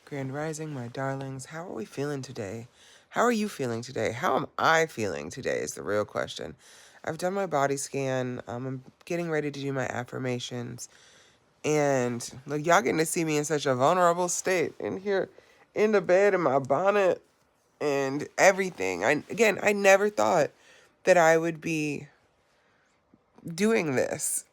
Grand Rising, my darlings. How are we feeling today? How are you feeling today? How am I feeling today is the real question. I've done my body scan. I'm getting ready to do my affirmations. And look, y'all getting to see me in such a vulnerable state in here in the bed in my bonnet and everything. I never thought that I would be doing this.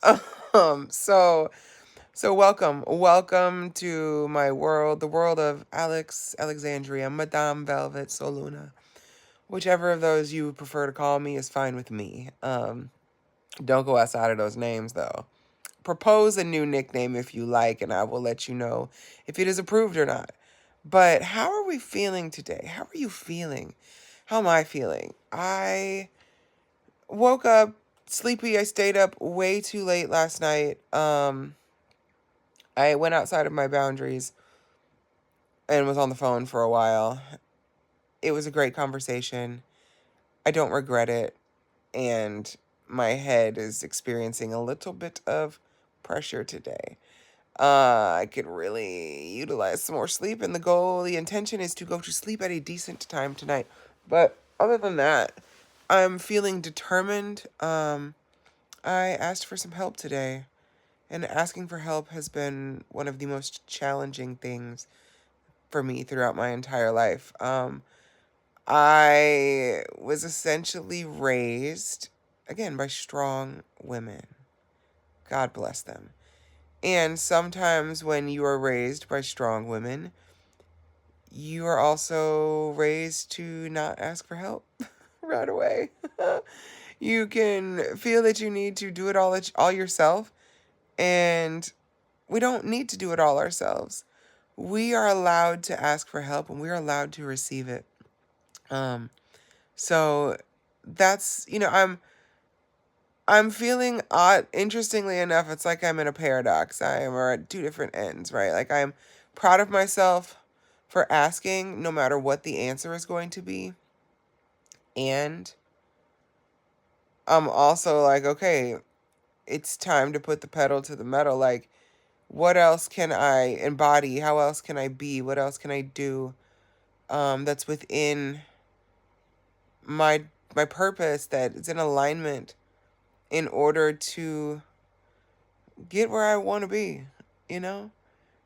So welcome to my world, the world of Alexandria, Madame Velvet, Soluna. Whichever of those you prefer to call me is fine with me. Don't go outside of those names, though. Propose a new nickname if you like, and I will let you know if it is approved or not. But how are we feeling today? How are you feeling? How am I feeling? I woke up sleepy. I stayed up way too late last night. I went outside of my boundaries and was on the phone for a while. It was a great conversation. I don't regret it. And my head is experiencing a little bit of pressure today. I could really utilize some more sleep, and the intention is to go to sleep at a decent time tonight. But other than that, I'm feeling determined. I asked for some help today, and asking for help has been one of the most challenging things for me throughout my entire life. I was essentially raised, again, by strong women. God bless them. And sometimes when you are raised by strong women, you are also raised to not ask for help right away. You can feel that you need to do it all yourself, and we don't need to do it all ourselves. We are allowed to ask for help, and we are allowed to receive it. So that's, I'm feeling odd. Interestingly enough, it's like I'm in a paradox. I am at two different ends, right? Like I'm proud of myself for asking no matter what the answer is going to be. And I'm also like, okay, it's time to put the pedal to the metal. Like, what else can I embody? How else can I be? What else can I do that's within my purpose, that is in alignment in order to get where I want to be, you know?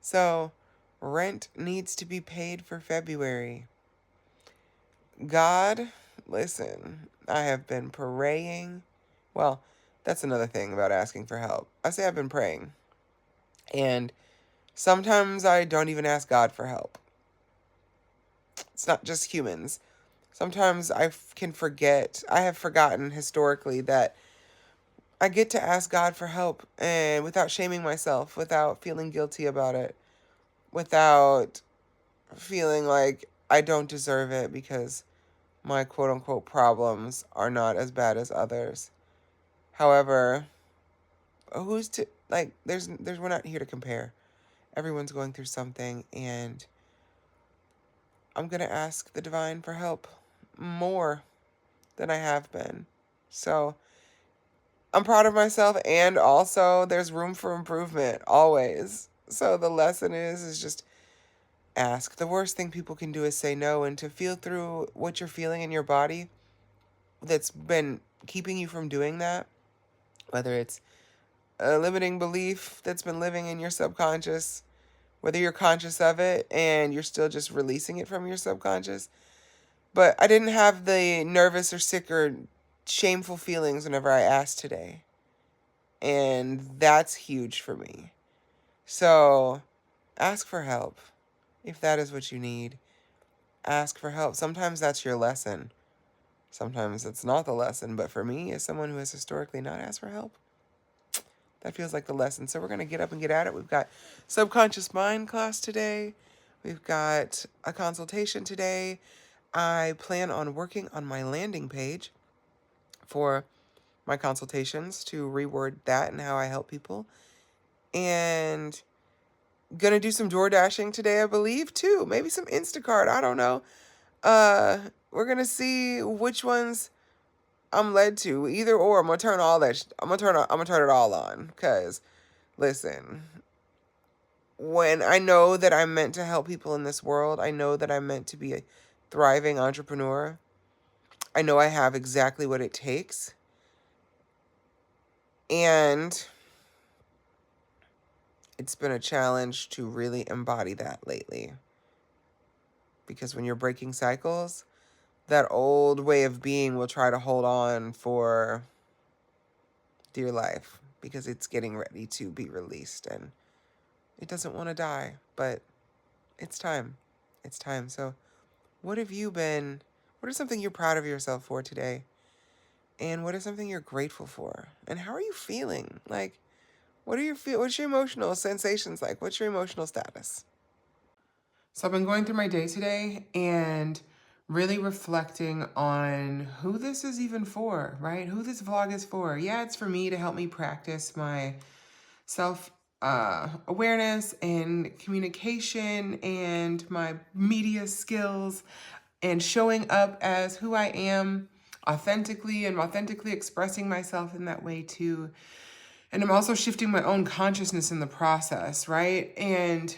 So, rent needs to be paid for February. God, listen, I have been praying. Well, that's another thing about asking for help. I say I've been praying. And sometimes I don't even ask God for help. It's not just humans. Sometimes can forget. I have forgotten historically that I get to ask God for help, and without shaming myself, without feeling guilty about it, without feeling like I don't deserve it because my quote unquote problems are not as bad as others. However, who's to like there's we're not here to compare. Everyone's going through something, and I'm going to ask the divine for help more than I have been. So, I'm proud of myself, and also there's room for improvement always. So the lesson is just ask. The worst thing people can do is say no, and to feel through what you're feeling in your body that's been keeping you from doing that, whether it's a limiting belief that's been living in your subconscious, whether you're conscious of it and you're still just releasing it from your subconscious. But I didn't have the nervous or sick or shameful feelings whenever I asked today. And that's huge for me. So ask for help if that is what you need. Ask for help. Sometimes that's your lesson. Sometimes it's not the lesson. But for me, as someone who has historically not asked for help, that feels like the lesson. So we're going to get up and get at it. We've got subconscious mind class today. We've got a consultation today. I plan on working on my landing page for my consultations to reword that and how I help people. And gonna do some door dashing today, I believe, too. Maybe some Instacart. I don't know. We're gonna see which ones I'm led to. Either or, I'm gonna turn all that. I'm gonna turn it all on. Cause, listen, when I know that I'm meant to help people in this world, I know that I'm meant to be a thriving entrepreneur. I know I have exactly what it takes. And it's been a challenge to really embody that lately. Because when you're breaking cycles, that old way of being will try to hold on for dear life because it's getting ready to be released and it doesn't want to die, but it's time. It's time. So, what have you been? What is something you're proud of yourself for today? And what is something you're grateful for? And how are you feeling? Like, what's your emotional sensations like? What's your emotional status? So I've been going through my day today and really reflecting on who this is even for, right? Who this vlog is for. Yeah, it's for me to help me practice my self awareness and communication and my media skills and showing up as who I am authentically and authentically expressing myself in that way too. And I'm also shifting my own consciousness in the process, right? And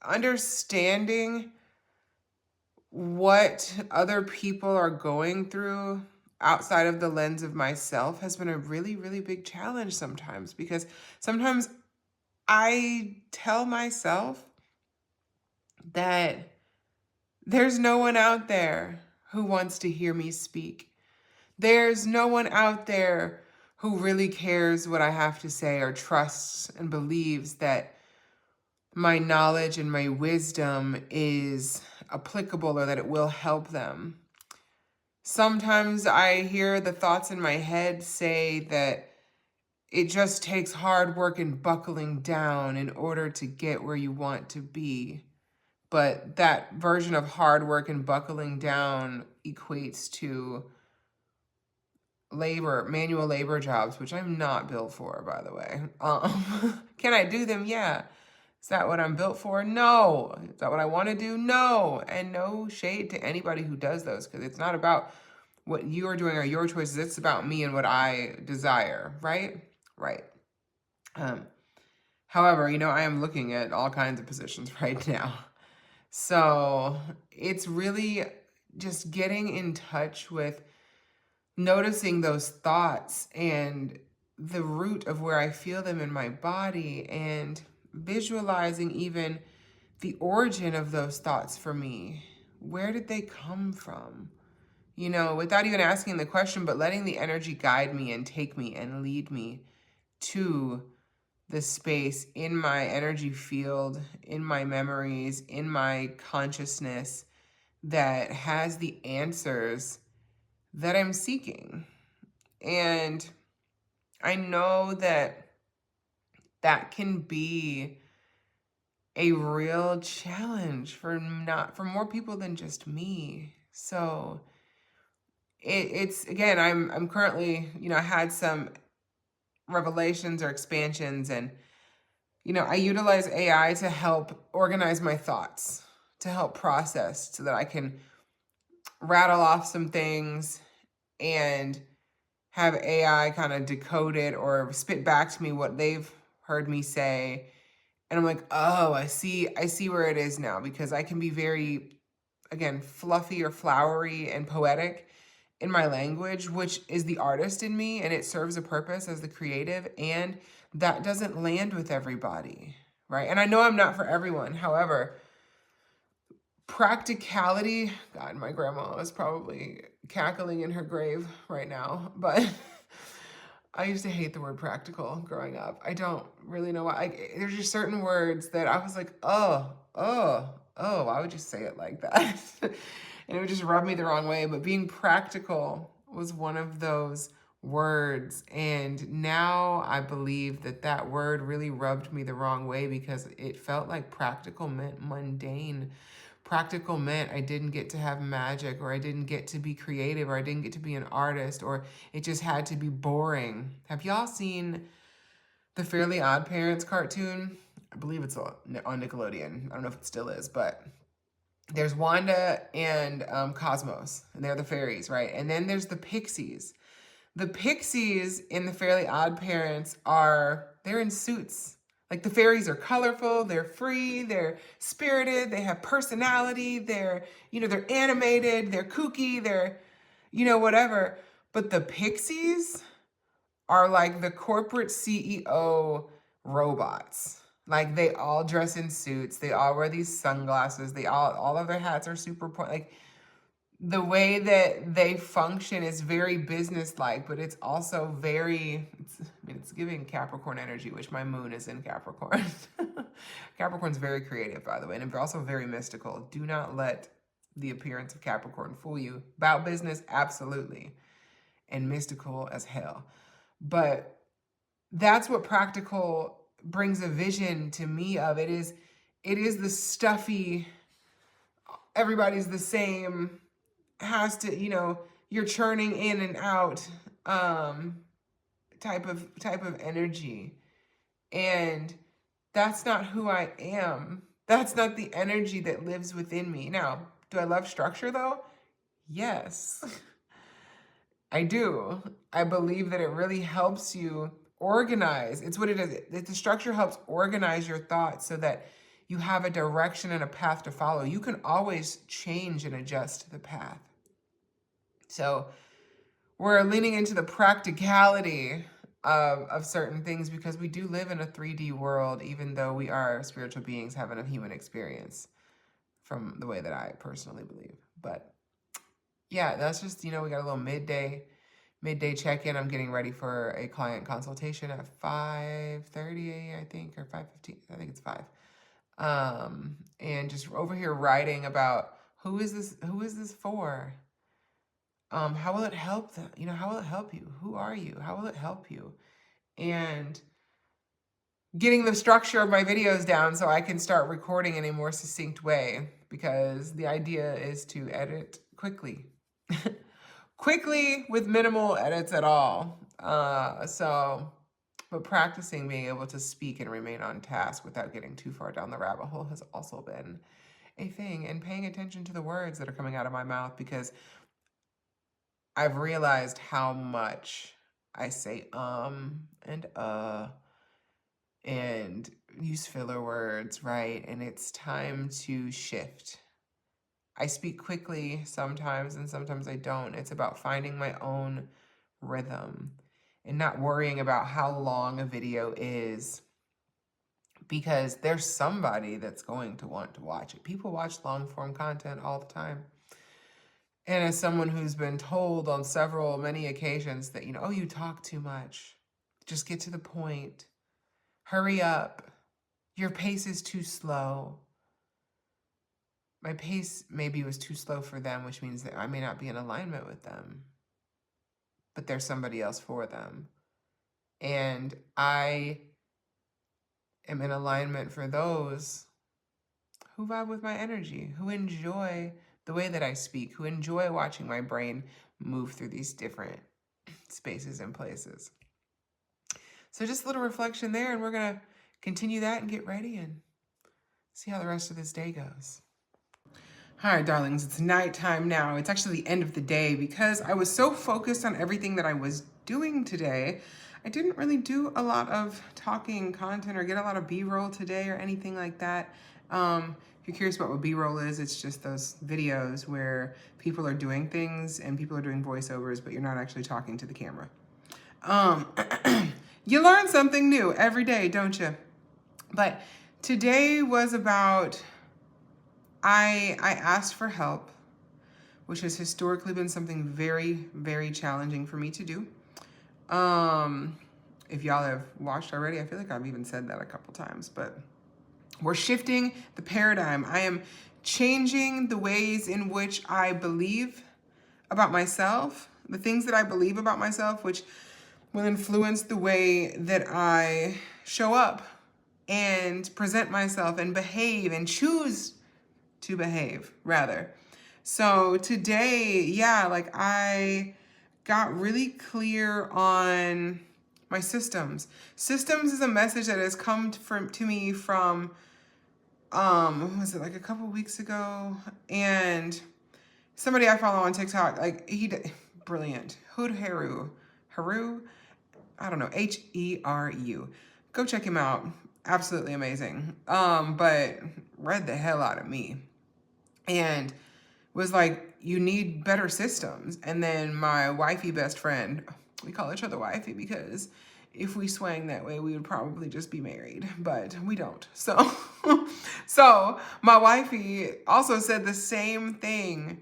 understanding what other people are going through outside of the lens of myself has been a really, really big challenge sometimes, because sometimes I tell myself that there's no one out there who wants to hear me speak. There's no one out there who really cares what I have to say or trusts and believes that my knowledge and my wisdom is applicable or that it will help them. Sometimes I hear the thoughts in my head say that it just takes hard work and buckling down in order to get where you want to be. But that version of hard work and buckling down equates to manual labor jobs, which I'm not built for, by the way. Can I do them? Yeah. Is that what I'm built for? No. Is that what I want to do? No. And no shade to anybody who does those, because it's not about what you are doing or your choices. It's about me and what I desire, right? Right. However, I am looking at all kinds of positions right now. So it's really just getting in touch with noticing those thoughts and the root of where I feel them in my body and visualizing even the origin of those thoughts for me. Where did they come from? Without even asking the question, but letting the energy guide me and take me and lead me to the space in my energy field, in my memories, in my consciousness that has the answers that I'm seeking. And I know that that can be a real challenge for more people than just me. So it's again, I'm currently, I had some revelations or expansions, and I utilize AI to help organize my thoughts, to help process so that I can rattle off some things and have AI kind of decode it or spit back to me what they've heard me say. And I'm like, oh, I see where it is now, because I can be very, again, fluffy or flowery and poetic in my language, which is the artist in me, and it serves a purpose as the creative, and that doesn't land with everybody, right? And I know I'm not for everyone. However, practicality, God, my grandma is probably cackling in her grave right now, but I used to hate the word practical growing up. I don't really know why. There's just certain words that I was like, why would you say it like that? And it would just rub me the wrong way. But being practical was one of those words. And now I believe that word really rubbed me the wrong way, because it felt like practical meant mundane. Practical meant I didn't get to have magic, or I didn't get to be creative, or I didn't get to be an artist, or it just had to be boring. Have y'all seen the Fairly Odd Parents cartoon? I believe it's on Nickelodeon. I don't know if it still is, but there's Wanda and Cosmos, and they're the fairies, right? And then there's the Pixies. The Pixies in the Fairly Odd Parents they're in suits. Like the fairies are colorful, they're free, they're spirited, they have personality, they're animated, they're kooky, they're, whatever. But the pixies are like the corporate CEO robots. Like they all dress in suits, they all wear these sunglasses, all of their hats are super point. Like the way that they function is very business-like, but it's also it's giving Capricorn energy, which my moon is in Capricorn. Capricorn's very creative, by the way, and also very mystical. Do not let the appearance of Capricorn fool you. About business, absolutely, and mystical as hell. But that's what practical brings a vision to me of. It is the stuffy, everybody's the same, has to, you're churning in and out type of energy. And that's not who I am. That's not the energy that lives within me. Now, do I love structure though? Yes. I do. I believe that it really helps you organize. It's what it is. The structure helps organize your thoughts so that you have a direction and a path to follow. You can always change and adjust the path. So we're leaning into the practicality of certain things because we do live in a 3D world, even though we are spiritual beings having a human experience, from the way that I personally believe. But yeah, that's just, we got a little midday check-in. I'm getting ready for a client consultation at 5:30, I think, or 5:15. I think it's 5. And just over here writing about who is this for? How will it help them? How will it help you? Who are you? How will it help you? And getting the structure of my videos down so I can start recording in a more succinct way, because the idea is to edit quickly. Quickly with minimal edits at all. But practicing being able to speak and remain on task without getting too far down the rabbit hole has also been a thing. And paying attention to the words that are coming out of my mouth, because I've realized how much I say and and use filler words, right? And it's time to shift. I speak quickly sometimes and sometimes I don't. It's about finding my own rhythm and not worrying about how long a video is, because there's somebody that's going to want to watch it. People watch long form content all the time. And as someone who's been told on many occasions that, oh, you talk too much, just get to the point, hurry up, your pace is too slow. My pace maybe was too slow for them, which means that I may not be in alignment with them, but there's somebody else for them. And I am in alignment for those who vibe with my energy, who enjoy the way that I speak, who enjoy watching my brain move through these different spaces and places. So just a little reflection there, and we're going to continue that and get ready and see how the rest of this day goes. All right, darlings, it's nighttime now. It's actually the end of the day because I was so focused on everything that I was doing today. I didn't really do a lot of talking content or get a lot of B-roll today or anything like that. If you're curious about what B-roll is, it's just those videos where people are doing things and people are doing voiceovers, but you're not actually talking to the camera. You learn something new every day, don't you? But today was about, I asked for help, which has historically been something very, very challenging for me to do. If y'all have watched already, I feel like I've even said that a couple times, but we're shifting the paradigm. I am changing the ways in which I believe about myself, the things that I believe about myself, which will influence the way that I show up and present myself and behave and choose to behave, rather. So today, I got really clear on my systems. Systems is a message that has come to me from, what was it, like a couple weeks ago? And somebody I follow on TikTok, brilliant. Haru, I don't know, Heru. Go check him out. absolutely amazing. But read the hell out of me and was like, you need better systems. And then my wifey best friend, we call each other wifey because if we swang that way, we would probably just be married, but we don't. So, so my wifey also said the same thing,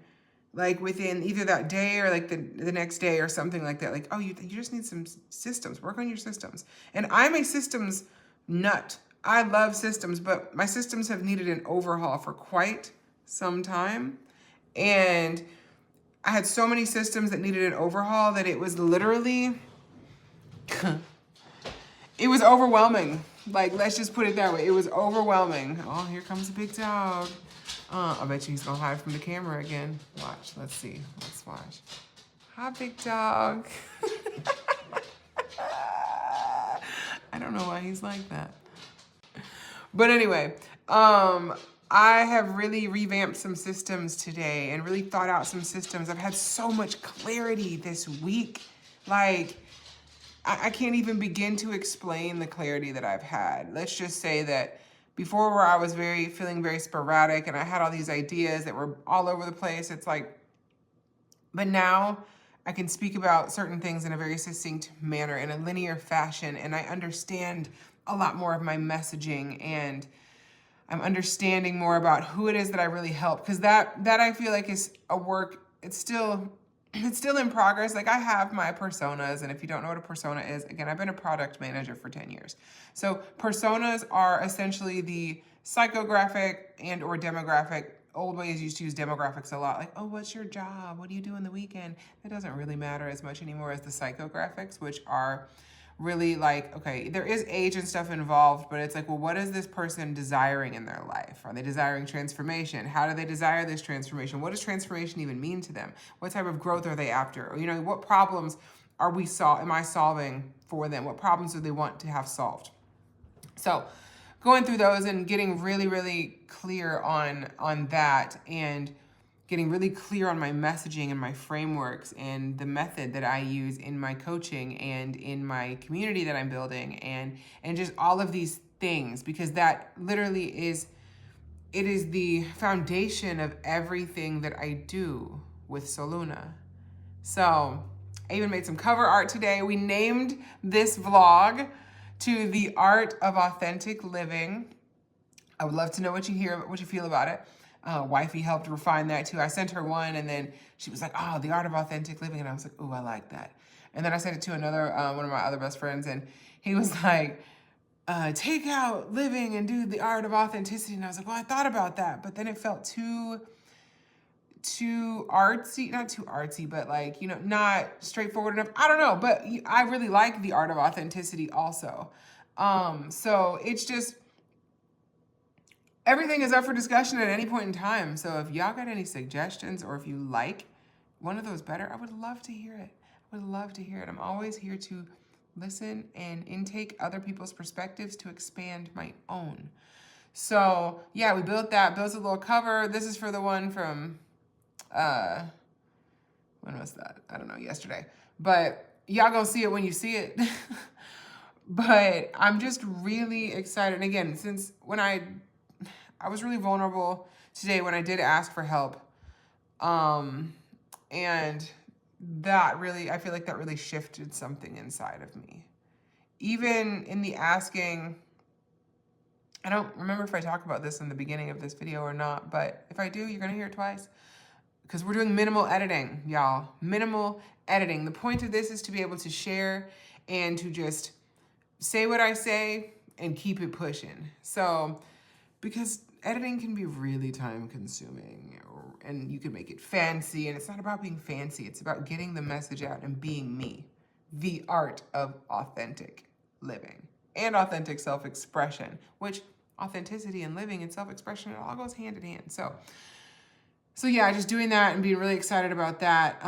like within either that day or like the next day or something like that. Like, oh, you just need some systems, work on your systems. And I'm a systems nut. I love systems, but my systems have needed an overhaul for quite some time. And I had so many systems that needed an overhaul that it was literally, it was overwhelming. Like, let's just put it that way. It was overwhelming. Oh, here comes a big dog. I bet you he's gonna hide from the camera again. Watch, let's see, let's watch. Hi, big dog. I don't know why he's like that. But anyway, I have really revamped some systems today and really thought out some systems. I've had so much clarity this week. Like, I can't even begin to explain the clarity that I've had. Let's just say that before where I was feeling very sporadic and I had all these ideas that were all over the place, it's like, but now I can speak about certain things in a very succinct manner, in a linear fashion, and I understand a lot more of my messaging, and I'm understanding more about who it is that I really help, because that I feel like is a work. It's still in progress. Like, I have my personas, and if you don't know what a persona is, again, I've been a product manager for 10 years. So personas are essentially the psychographic and or demographic. Old ways used to use demographics a lot, like, oh, what's your job? What do you do in the weekend? That doesn't really matter as much anymore as the psychographics, which are really like, okay, there is age and stuff involved, but it's like, well, what is this person desiring in their life? Are they desiring transformation? How do they desire this transformation? What does transformation even mean to them? What type of growth are they after? Or, what problems am I solving for them? What problems do they want to have solved? So going through those and getting really, really clear on that, and getting really clear on my messaging and my frameworks and the method that I use in my coaching and in my community that I'm building, and just all of these things, because that literally is the foundation of everything that I do with Soluna. So I even made some cover art today. We named this vlog to The Art of Authentic Living. I would love to know what you feel about it. Wifey helped refine that too. I sent her one, and then she was like, oh, The Art of Authentic Living. And I was like, oh, I like that. And then I sent it to another, one of my other best friends, and he was like, take out living and do The Art of Authenticity. And I was like, well, I thought about that, but then it felt too artsy, not too artsy, but like, not straightforward enough. I don't know, but I really like The Art of Authenticity also. So it's just, everything is up for discussion at any point in time. So if y'all got any suggestions, or if you like one of those better, I would love to hear it. I would love to hear it. I'm always here to listen and intake other people's perspectives to expand my own. So yeah, we built a little cover. This is for the one from, when was that? I don't know, yesterday. But y'all gonna see it when you see it. But I'm just really excited. And again, since when I was really vulnerable today when I did ask for help. And that really, I feel like that really shifted something inside of me. Even in the asking, I don't remember if I talk about this in the beginning of this video or not, but if I do, you're gonna hear it twice. Because we're doing minimal editing, y'all. Minimal editing. The point of this is to be able to share and to just say what I say and keep it pushing. So, because editing can be really time consuming, and you can make it fancy, and it's not about being fancy. It's about getting the message out and being me. The art of authentic living and authentic self-expression, which authenticity and living and self-expression, it all goes hand in hand. So yeah, just doing that and being really excited about that.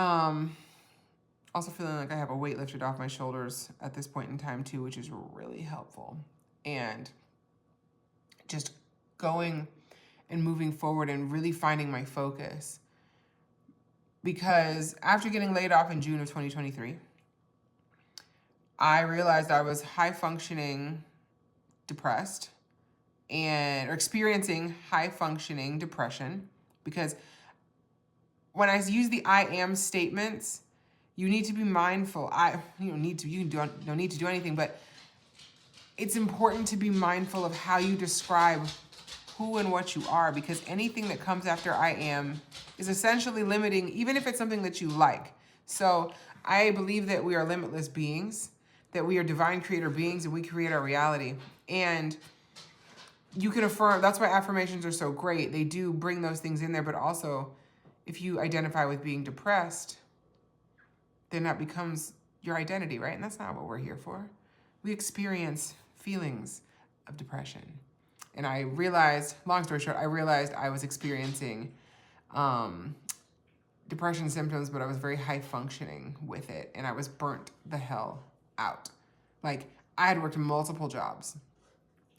Also feeling like I have a weight lifted off my shoulders at this point in time too, which is really helpful. And just going and moving forward and really finding my focus. Because after getting laid off in June of 2023, I realized I was high functioning depressed or experiencing high functioning depression, because when I use the I am statements, you need to be mindful. You don't need to do anything, but it's important to be mindful of how you describe who and what you are, because anything that comes after I am is essentially limiting, even if it's something that you like. So I believe that we are limitless beings, that we are divine creator beings, and we create our reality. And you can affirm, that's why affirmations are so great. They do bring those things in there, but also if you identify with being depressed, then that becomes your identity, right? And that's not what we're here for. We experience feelings of depression. And I realized, long story short, I was experiencing depression symptoms, but I was very high functioning with it. And I was burnt the hell out. Like, I had worked multiple jobs.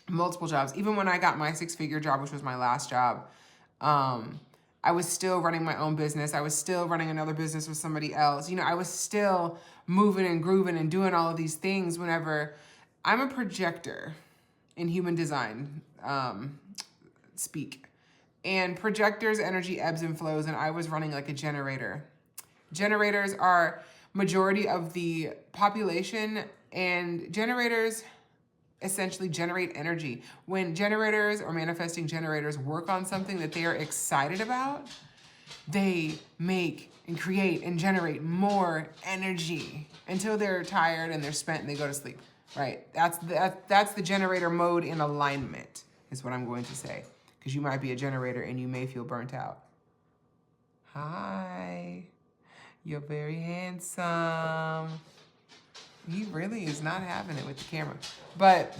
Even when I got my 6-figure job, which was my last job, I was still running my own business. I was still running another business with somebody else. I was still moving and grooving and doing all of these things whenever I'm a projector in human design speak. And projectors' energy ebbs and flows, and I was running like a generator. Generators are majority of the population, and generators essentially generate energy. When generators or manifesting generators work on something that they are excited about, they make and create and generate more energy until they're tired and they're spent and they go to sleep, right? That's the generator mode in alignment, is what I'm going to say, because you might be a generator and you may feel burnt out. Hi, you're very handsome. He really is not having it with the camera. But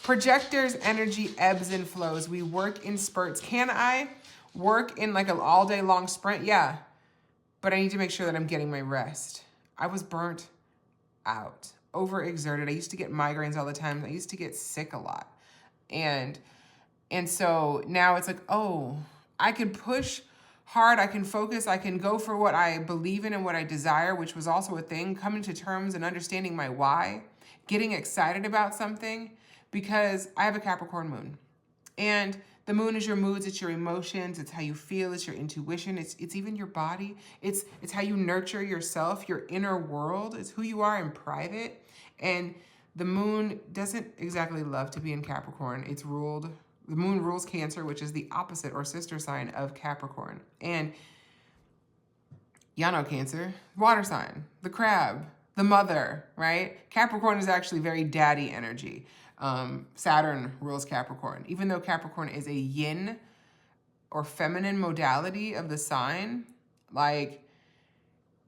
projectors' energy ebbs and flows. We work in spurts. Can I work in like an all day long sprint? Yeah. But I need to make sure that I'm getting my rest. I was burnt out, overexerted. I used to get migraines all the time. I used to get sick a lot. And so now it's like, oh, I can push hard, I can focus, I can go for what I believe in and what I desire, which was also a thing, coming to terms and understanding my why, getting excited about something, because I have a Capricorn moon. And the moon is your moods, it's your emotions, it's how you feel, it's your intuition, it's even your body, it's how you nurture yourself, your inner world, it's who you are in private. And the moon doesn't exactly love to be in Capricorn. The moon rules Cancer, which is the opposite or sister sign of Capricorn. And y'all know Cancer, water sign, the crab, the mother, right? Capricorn is actually very daddy energy. Saturn rules Capricorn. Even though Capricorn is a yin or feminine modality of the sign, like,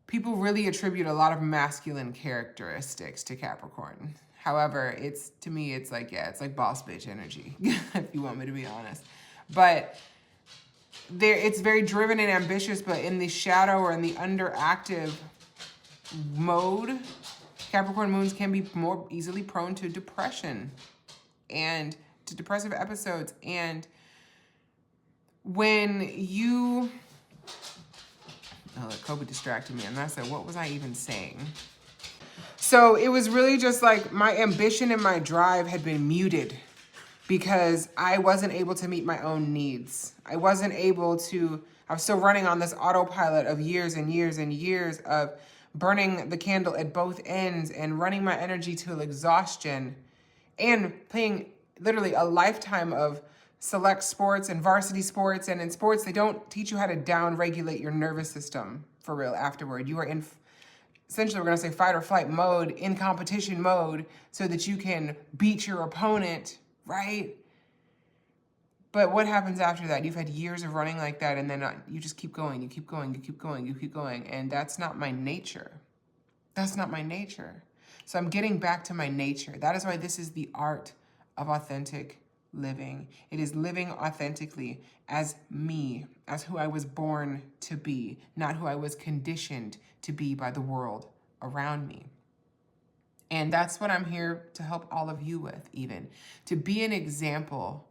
people really attribute a lot of masculine characteristics to Capricorn. However, to me, it's like boss bitch energy, if you want me to be honest. But it's very driven and ambitious, but in the shadow or in the underactive mode, Capricorn moons can be more easily prone to depression and to depressive episodes. And when you... Oh, Kobe distracted me. And I said, what was I even saying? So it was really just like my ambition and my drive had been muted because I wasn't able to meet my own needs. I was still running on this autopilot of years and years and years of burning the candle at both ends and running my energy to exhaustion and playing literally a lifetime of select sports and varsity sports. And in sports, they don't teach you how to down-regulate your nervous system for real afterward. You are in, essentially, we're gonna say fight or flight mode, in competition mode, so that you can beat your opponent, right? But what happens after that? You've had years of running like that, and then you just keep going, you keep going, you keep going, you keep going, and that's not my nature. That's not my nature. So I'm getting back to my nature. That is why this is the art of authentic living. It is living authentically as me, as who I was born to be, not who I was conditioned to be by the world around me. And that's what I'm here to help all of you with, even to be an example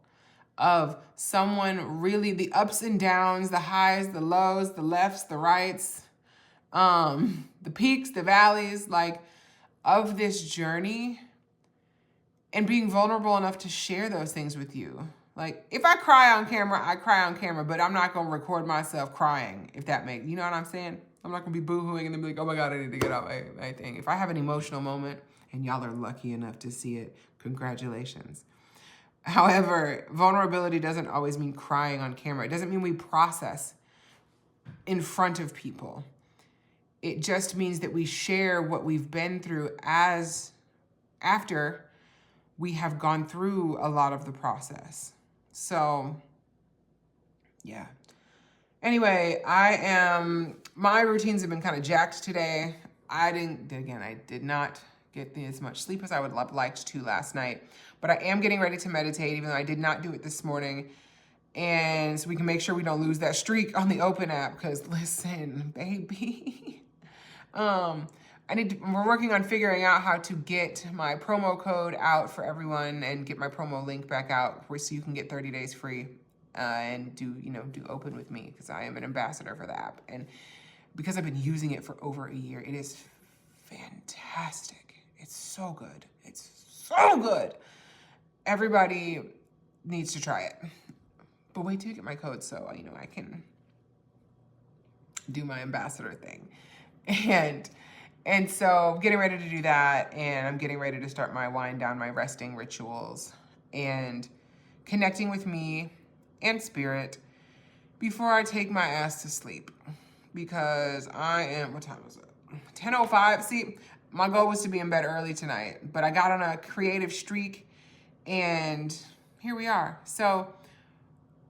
of someone really, the ups and downs, the highs, the lows, the lefts, the rights, the peaks, the valleys, like, of this journey. and being vulnerable enough to share those things with you. Like, if I cry on camera, I cry on camera, but I'm not going to record myself crying, if that makes, you know what I'm saying? I'm not going to be boohooing and then be like, oh my God, I need to get out my thing. If I have an emotional moment and y'all are lucky enough to see it, congratulations. However, vulnerability doesn't always mean crying on camera. It doesn't mean we process in front of people. It just means that we share what we've been through after we have gone through a lot of the process. So, yeah. Anyway, my routines have been kind of jacked today. I did not get as much sleep as I would have liked to last night, but I am getting ready to meditate, even though I did not do it this morning. And so we can make sure we don't lose that streak on the Open app, because listen, baby, we're working on figuring out how to get my promo code out for everyone and get my promo link back out so you can get 30 days free and do Open with me, because I am an ambassador for the app. And because I've been using it for over a year, it is fantastic. It's so good. It's so good. Everybody needs to try it. But wait till you get my code so I can do my ambassador thing. And so I'm getting ready to do that, and I'm getting ready to start my wind down, my resting rituals, and connecting with me and spirit before I take my ass to sleep. Because what time is it? 10:05. See, my goal was to be in bed early tonight, but I got on a creative streak, and here we are. So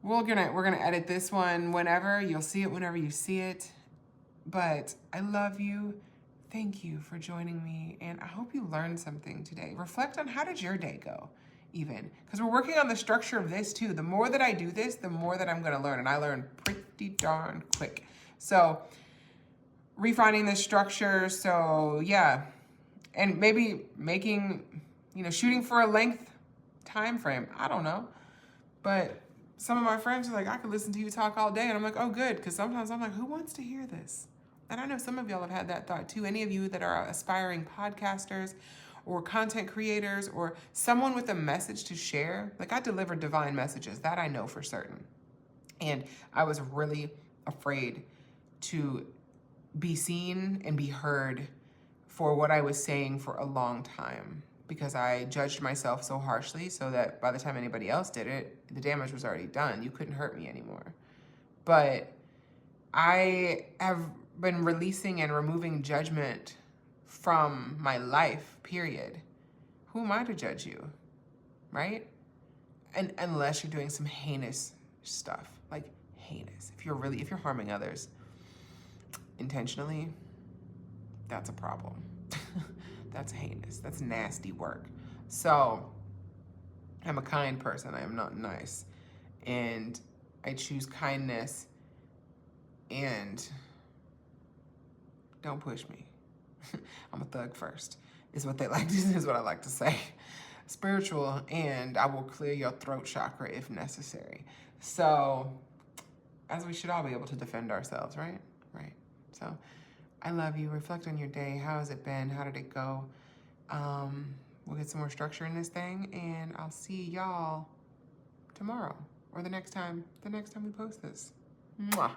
we're gonna edit this one whenever. You'll see it whenever you see it. But I love you. Thank you for joining me, and I hope you learned something today. Reflect on, how did your day go, even? Because we're working on the structure of this too. The more that I do this, the more that I'm gonna learn, and I learn pretty darn quick. So refining the structure, so yeah. And maybe shooting for a length time frame. I don't know. But some of my friends are like, I could listen to you talk all day. And I'm like, oh, good. Because sometimes I'm like, who wants to hear this? And I know some of y'all have had that thought too. Any of you that are aspiring podcasters or content creators or someone with a message to share, like, I deliver divine messages. That I know for certain. And I was really afraid to be seen and be heard for what I was saying for a long time, because I judged myself so harshly, so that by the time anybody else did it, the damage was already done. You couldn't hurt me anymore. But I have been releasing and removing judgment from my life, period. Who am I to judge you, right? And unless you're doing some heinous stuff, like heinous. If you're harming others intentionally, that's a problem. That's heinous. That's nasty work. So I'm a kind person. I am not nice. And I choose kindness, and don't push me. I'm a thug first, is what I like to say. Spiritual, and I will clear your throat chakra if necessary. So, as we should all be able to defend ourselves, right? Right. So, I love you. Reflect on your day. How has it been? How did it go? We'll get some more structure in this thing, and I'll see y'all tomorrow or the next time we post this. Mwah.